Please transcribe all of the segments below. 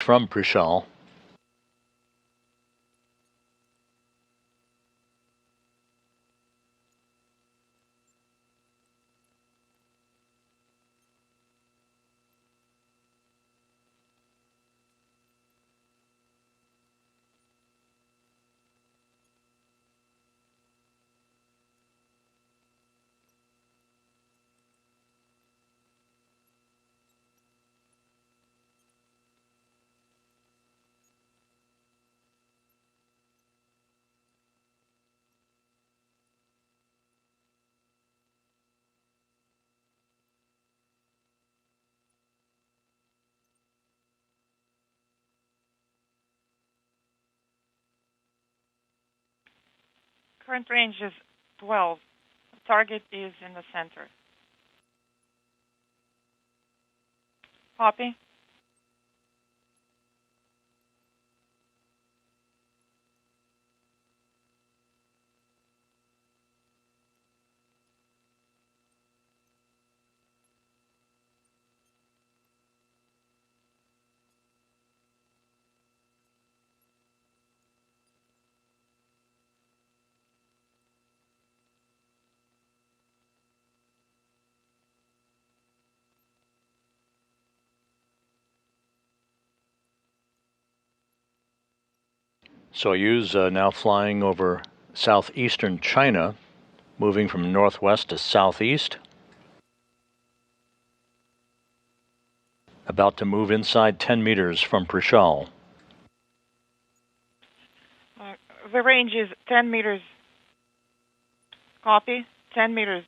from Prishal. Current range is 12. The target is in the center. Copy. Soyuz now flying over southeastern China, moving from northwest to southeast. About to move inside 10 meters from Prishal. The range is 10 meters. Copy. 10 meters.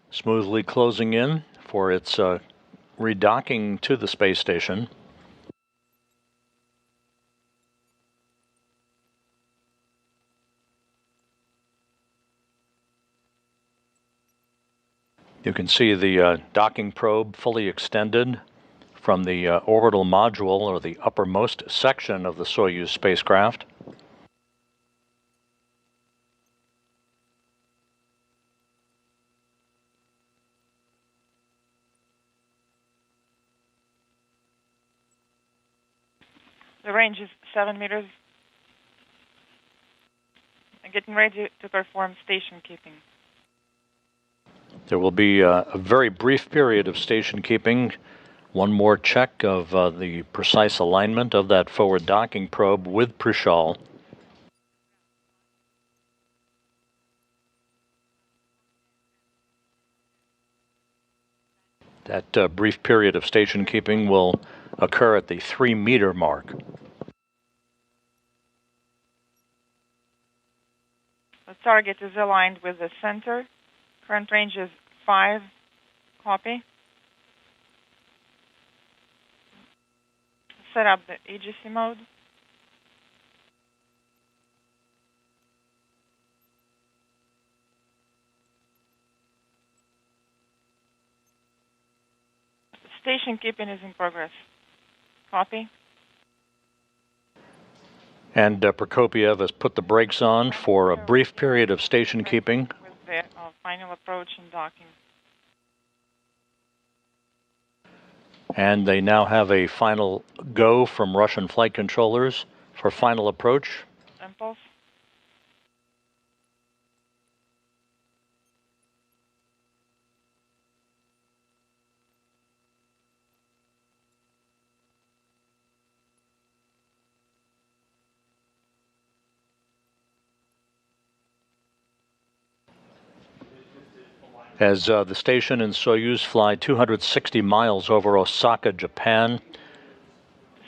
Smoothly closing in for its redocking to the space station. You can see the docking probe fully extended from the orbital module, or the uppermost section of the Soyuz spacecraft. The range is 7 meters. I'm getting ready to perform station keeping. There will be a very brief period of station keeping. One more check of the precise alignment of that forward docking probe with Prishal. That brief period of station keeping will occur at the 3-meter mark. The target is aligned with the center. Current range is 5. Copy. Set up the agency mode. Station keeping is in progress. Copy. And Prokopiev has put the brakes on for a brief period of station keeping. With the final approach and docking. And they now have a final go from Russian flight controllers for final approach. Impulse. As the station and Soyuz fly 260 miles over Osaka, Japan.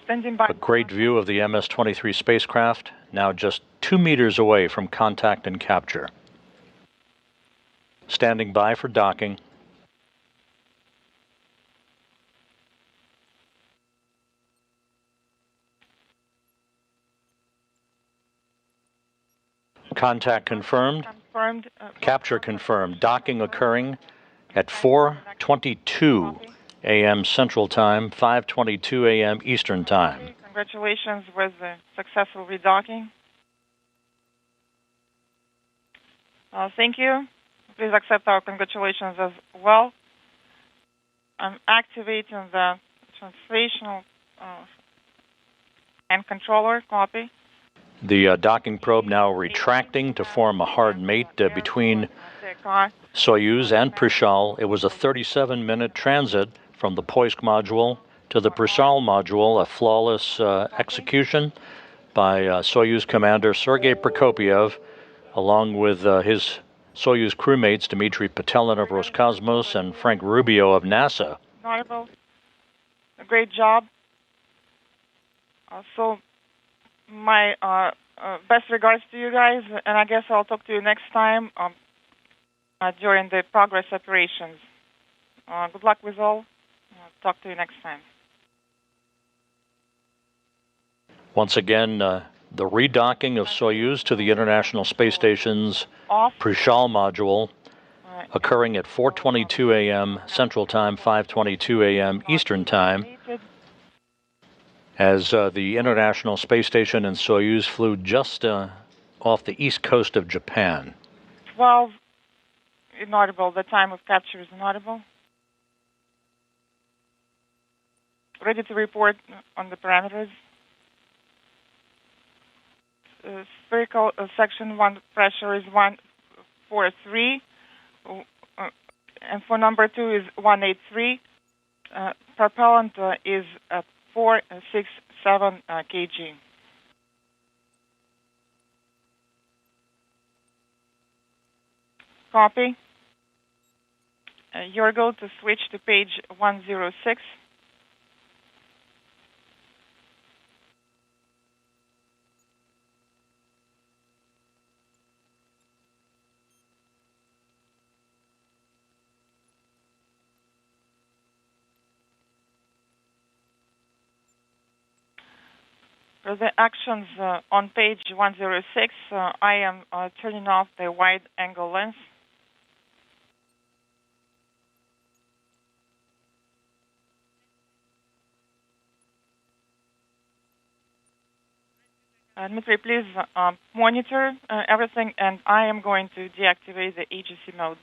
Standing by. A great view of the MS-23 spacecraft, now just 2 meters away from contact and capture. Standing by for docking. Contact confirmed. Capture confirmed. Docking occurring at 4:22 a.m. Central Time, 5:22 a.m. Eastern Time. Congratulations with the successful redocking. Thank you. Please accept our congratulations as well. I'm activating the translational and controller. Copy. The docking probe now retracting to form a hard mate between Soyuz and Prishal. It was a 37-minute transit from the Poisk module to the Prishal module, a flawless execution by Soyuz commander Sergei Prokopyev, along with his Soyuz crewmates Dmitry Petelin of Roscosmos and Frank Rubio of NASA. A great job. So my best regards to you guys, and I guess I'll talk to you next time during the progress operations. Good luck with all. Talk to you next time. Once again, the redocking of Soyuz to the International Space Station's Prishal module occurring at 4:22 a.m. Central Time, 5:22 a.m. Eastern Time, as the International Space Station and Soyuz flew just off the east coast of Japan. 12, inaudible. The time of capture is inaudible. Ready to report on the parameters. Spherical section 1 pressure is 143, and for number 2 is 183. Propellant is at 467 kg. Copy. You're going to switch to page 106. For the actions on page 106, I am turning off the wide-angle lens. Dmitry, please monitor everything, and I am going to deactivate the agency mode.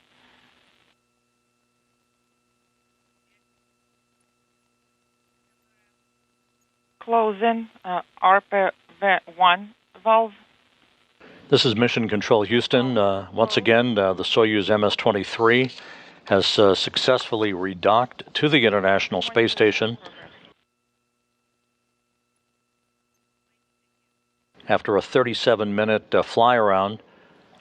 Close in RPV1 valve. This is Mission Control Houston. Once again, the Soyuz MS-23 has successfully redocked to the International Space Station after a 37-minute fly-around,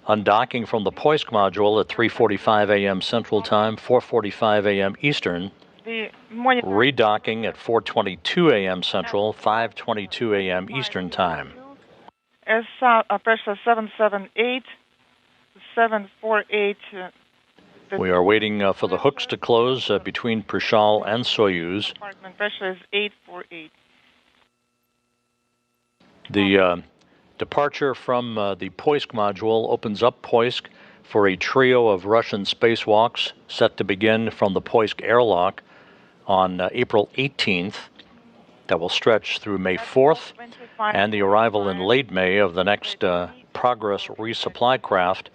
undocking from the Poisk module at 3:45 a.m. Central Time, 4:45 a.m. Eastern, redocking at 4:22 a.m. Central, 5:22 a.m. Eastern Time. Pressure 778, 748. We are waiting for the hooks to close between Prishal and Soyuz. Pressure is 848. The departure from the Poisk module opens up Poisk for a trio of Russian spacewalks set to begin from the Poisk airlock on April 18th. That will stretch through May 4th, and the arrival in late May of the next Progress resupply craft,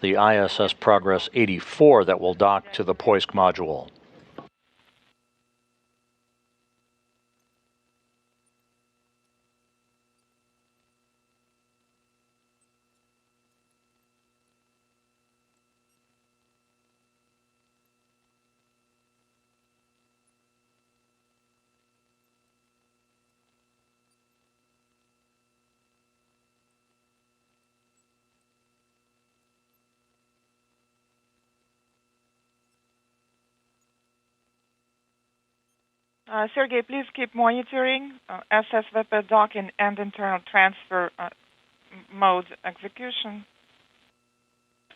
the ISS Progress 84, that will dock to the Poisk module. Sergey, please keep monitoring SSVP docking and internal transfer mode execution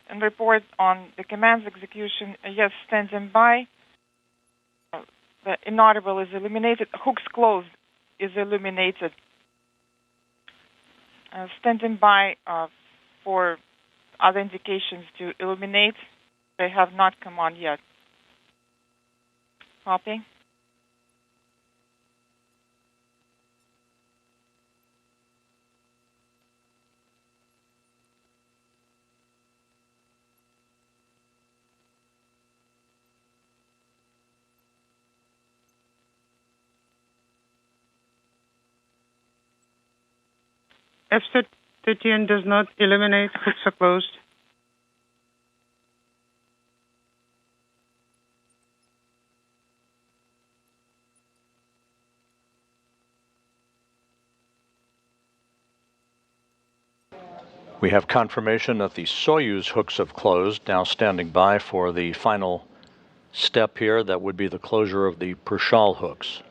and report on the command's execution. Yes, standing by. The inaudible is eliminated. Hooks closed is eliminated. Standing by for other indications to illuminate. They have not come on yet. Copy. F-13 does not eliminate. Hooks are closed. We have confirmation that the Soyuz hooks have closed, now standing by for the final step here. That would be the closure of the Prishal hooks.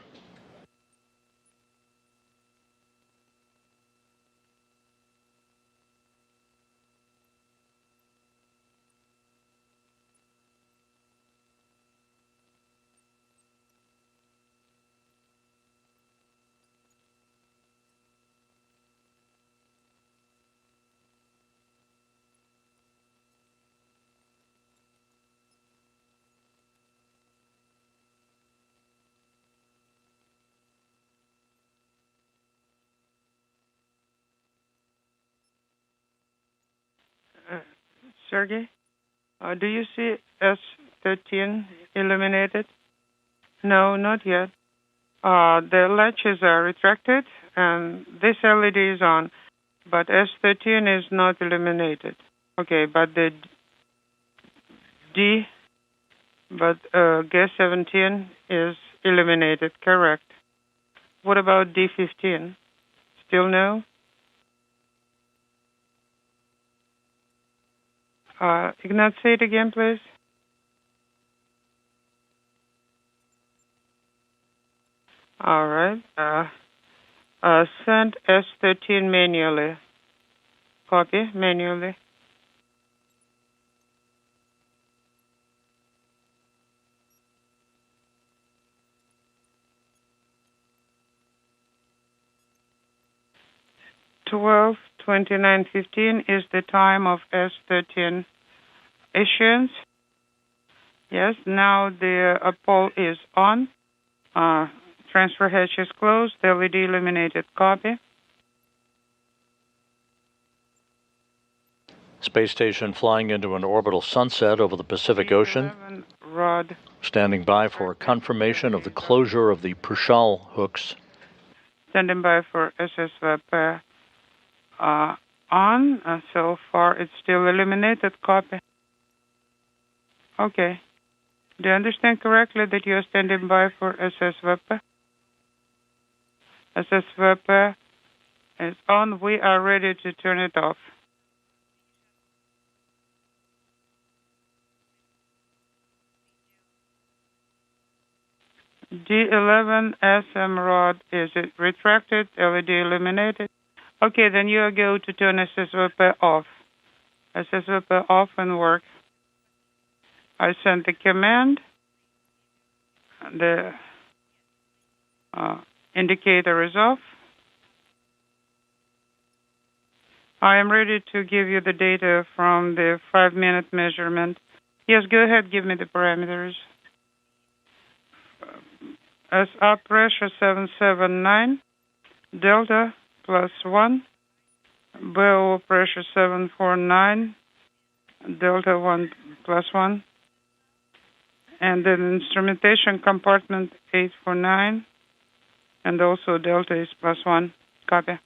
Sergey, do you see S-13 illuminated? No, not yet. The latches are retracted, and this LED is on, but S-13 is not illuminated. Okay, but the gas-17 is illuminated, correct. What about D-15? Still no? Ignat, say it again, please. All right. Send S-13 manually. Copy, manually. (12:29:15) is the time of S-13 issuance. Yes, now the pole is on. Transfer hatch is closed. The LED illuminated. Copy. Space station flying into an orbital sunset over the Pacific Ocean. Rod. Standing by for confirmation of the closure of the Prishal hooks. Standing by for SSVP on. So far, it's still illuminated. Copy. Okay. Do you understand correctly that you are standing by for SSVP? SSVP is on. We are ready to turn it off. D11 SM rod is it retracted, LED illuminated. Okay, then you go to turn SSVP off. SSVP off and work. I sent the command. The indicator is off. I am ready to give you the data from the 5-minute measurement. Yes, go ahead, give me the parameters. SA pressure 779, delta +1, BO pressure 749, delta 1 +1, and then instrumentation compartment 849, and also delta is +1. Copy.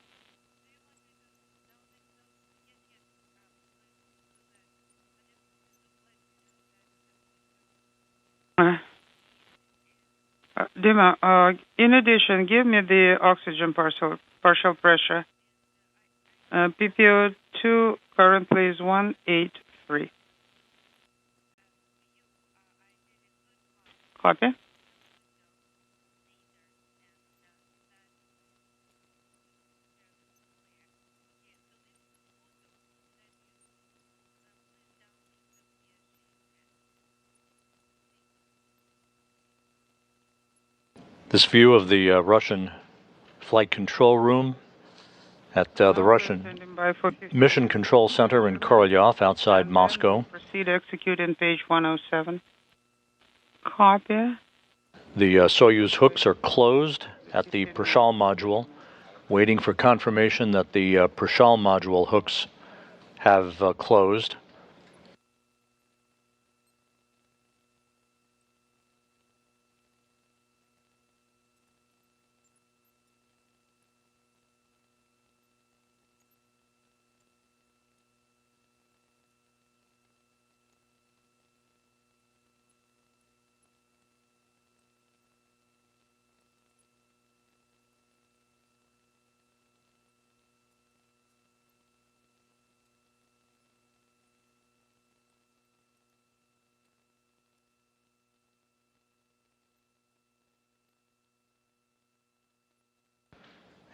Dima, in addition, give me the oxygen partial pressure. PPO2 currently is 183. Copy. This view of the Russian flight control room at the Russian Mission Control Center in Korolyov outside Moscow. Proceed to execute in page 107. Copy. The Soyuz hooks are closed at the Prishal module, waiting for confirmation that the Prishal module hooks have closed.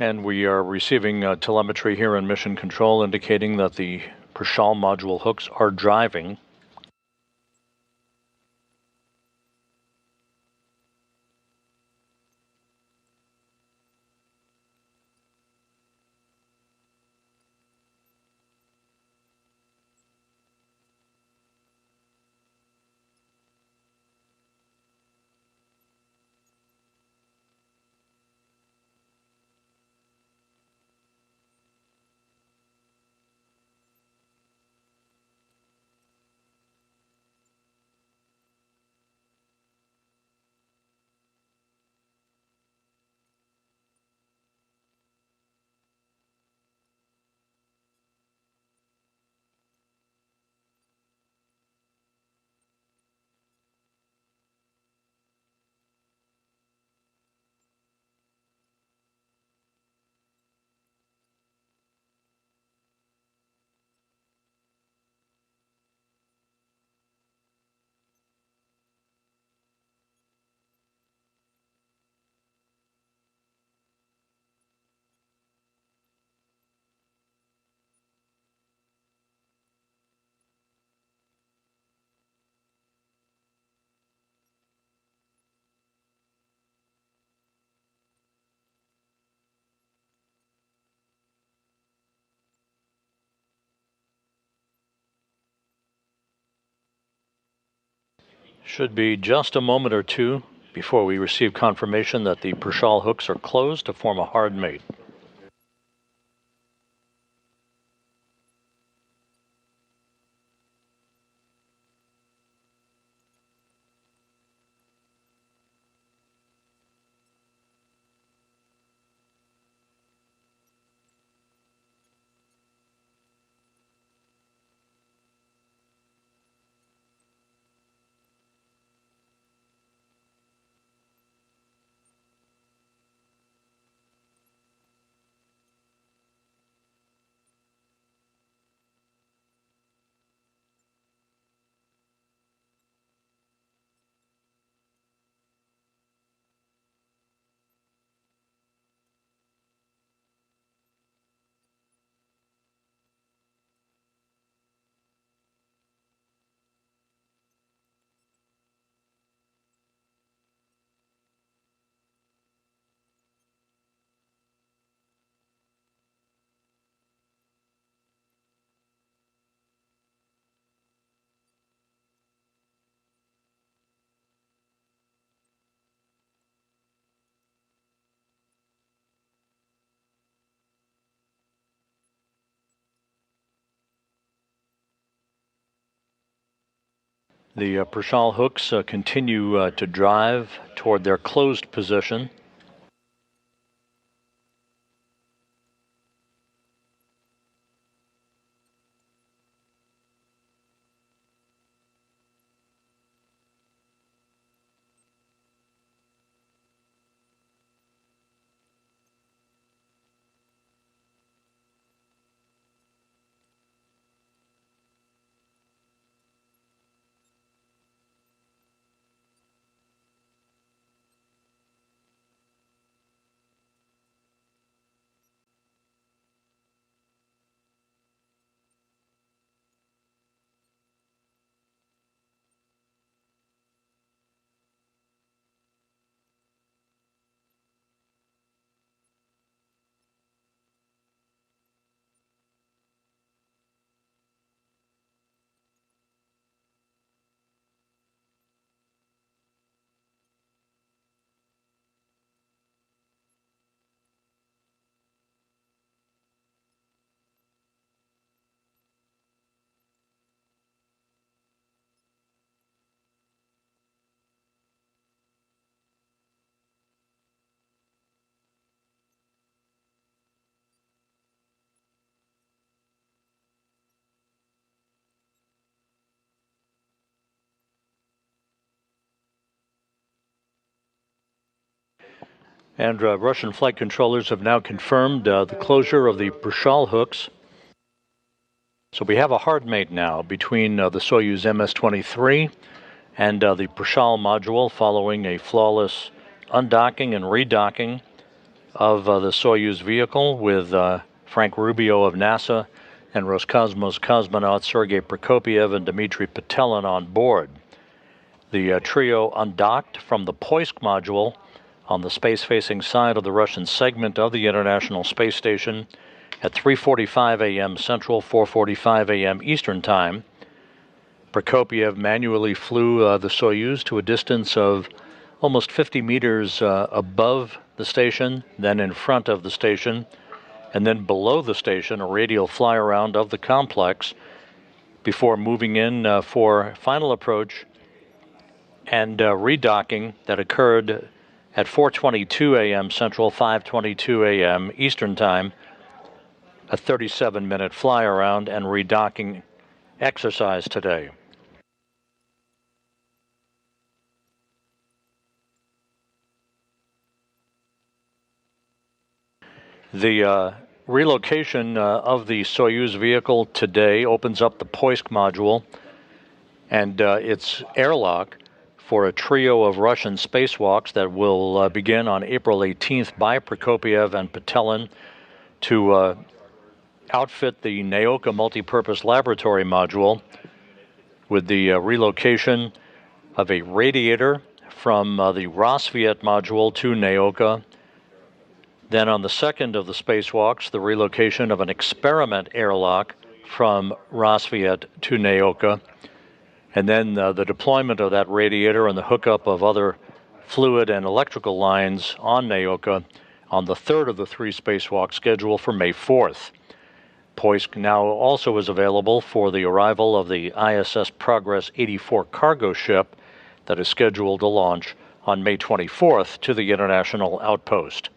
And we are receiving telemetry here in Mission Control indicating that the Prishal module hooks are driving. Should be just a moment or two before we receive confirmation that the Prishal hooks are closed to form a hard mate. The Prishal hooks continue to drive toward their closed position. And Russian flight controllers have now confirmed the closure of the Prishal hooks. So we have a hard mate now between the Soyuz MS-23 and the Prishal module following a flawless undocking and redocking of the Soyuz vehicle with Frank Rubio of NASA and Roscosmos cosmonauts Sergei Prokopyev and Dmitry Petelin on board. The trio undocked from the Poisk module on the space-facing side of the Russian segment of the International Space Station at 3:45 a.m. Central, 4:45 a.m. Eastern Time. Prokopyev manually flew the Soyuz to a distance of almost 50 meters above the station, then in front of the station, and then below the station, a radial fly-around of the complex before moving in for final approach and redocking that occurred at 4:22 a.m. Central, 5:22 a.m. Eastern Time, a 37-minute fly-around and redocking exercise today. The relocation of the Soyuz vehicle today opens up the Poisk module and its airlock for a trio of Russian spacewalks that will begin on April 18th by Prokopyev and Petelin to outfit the Naoka multipurpose laboratory module with the relocation of a radiator from the Rosviet module to Naoka. Then on the second of the spacewalks, the relocation of an experiment airlock from Rosviet to Naoka. And then the deployment of that radiator and the hookup of other fluid and electrical lines on Naoka on the third of the three spacewalks scheduled for May 4th. Poisk now also is available for the arrival of the ISS Progress 84 cargo ship that is scheduled to launch on May 24th to the international outpost.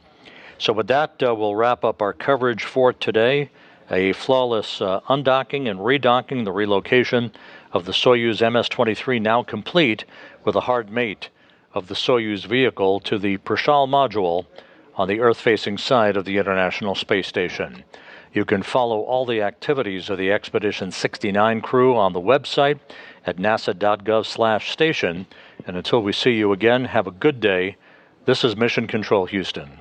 So with that, we'll wrap up our coverage for today. A flawless undocking and redocking, the relocation of the Soyuz MS-23 now complete with a hard mate of the Soyuz vehicle to the Prishal module on the Earth-facing side of the International Space Station. You can follow all the activities of the Expedition 69 crew on the website at nasa.gov/station. And until we see you again, have a good day. This is Mission Control Houston.